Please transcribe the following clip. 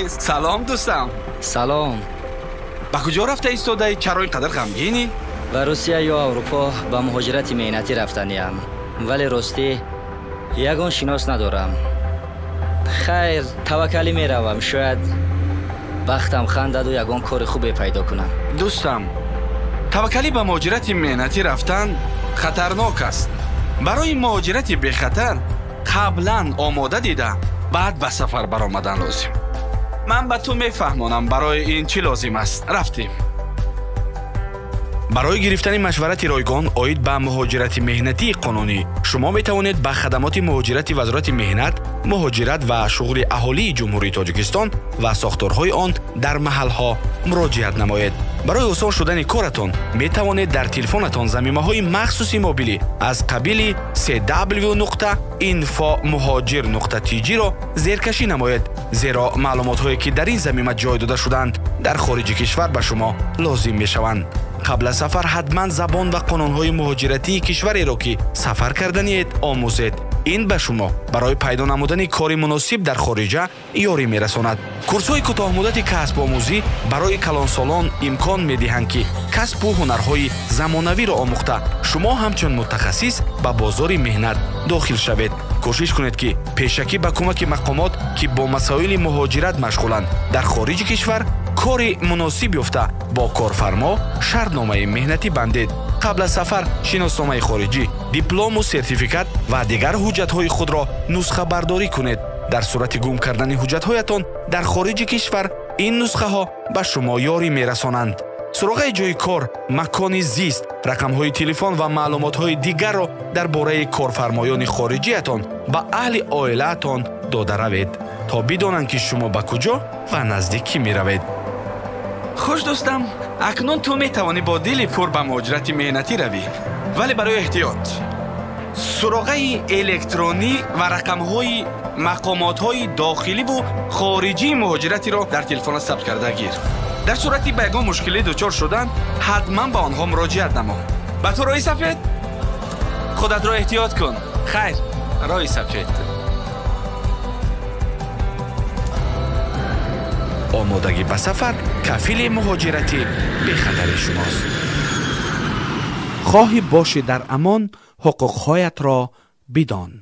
سلام دوستم. سلام. با کجا رفته ایستاده؟ چرا اینقدر غمگینی؟ به روسیه یا اروپا به مهاجرت مهنتی رفتنیم، ولی راستی یگان شناس ندارم. خیر توکلی میروم، شاید بختم خندد و یگان کار خوبی پیدا کنم. دوستم، توکلی به مهاجرت مهنتی رفتن خطرناک است. برای مهاجرت بی خطر قبلا آماده دیده بعد به سفر برآمدن لازم. من به تو میفهمانم برای این چی لازم است. رفتیم. برای گرفتن مشورت رایگان اوید به مهاجرت مهنتی قانونی شما می توانید به خدمات مهاجرت وزارت مهنت، مهاجرت و شغل اهالی جمهوری تاجیکستان و ساختارهای آن در محلها مراجعت نمایید. برای آسان شدن کارتان می توانید در تلفنتان ضمیمه‌های مخصوصی موبیلی از قبیل cw.infomuhajir.tg را زیرکشی نمایید، زیرا معلومات‌هایی که در این ضمیمه جای داده شدند در خارج کشور به شما لازم می شوند. قبل از سفر حتما زبان و قانون‌های مهاجرتی کشوری را که سفر کردنید آموزید. این به شما برای پیدا نمودن کاری مناسب در خارج یاری می‌رساند. کورس‌های کوتاه مدت کسب آموزی برای کلانسالان امکان می‌دهند که کسب و هنرهای زمانوی را آموخته شما همچون متخصص به بازار مهنت داخل شوید. کوشش کنید که پیشکی به کمک مقامات که با مسائل مهاجرت مشغولند در خارج کشور کاری مناسب یافته با کارفرما شرطنامه مهنتی بندید. قبل از سفر شناسنامه خارجی، دیپلم و سرتیفیکات و دیگر حجت‌های خود را نسخه برداری کنید. در صورت گم کردن حجت‌هایتان در خارج کشور این نسخه ها به شما یاری می‌رسانند. سراغ جای کار، مکان زیست، رقم‌های تلفن و معلومات‌های دیگر را درباره کارفرمایان خارجی‌تان به اهل عائله‌تان داده روید تا بدانند که شما به کجا و نزدیکی می‌روید. خوش دوستم، اکنون تو میتوانی با دل پر به مهاجرت مهنتی روی، ولی برای احتیاط سراغه الکترونی و رقم‌های مقامات‌های داخلی و خارجی مهاجرتی را در تلفن ثبت کرده گیر. در صورتی به یگان مشکلی دچار شدن حتما به آنها مراجعت نما. به تو رای سفید؟ خودت را احتیاط کن. خیر، رای سفید. آمادگی به سفر کفیل مهاجرتی بی خطر شماست. خواهی باشی در امان، حقوقهایت را بدان.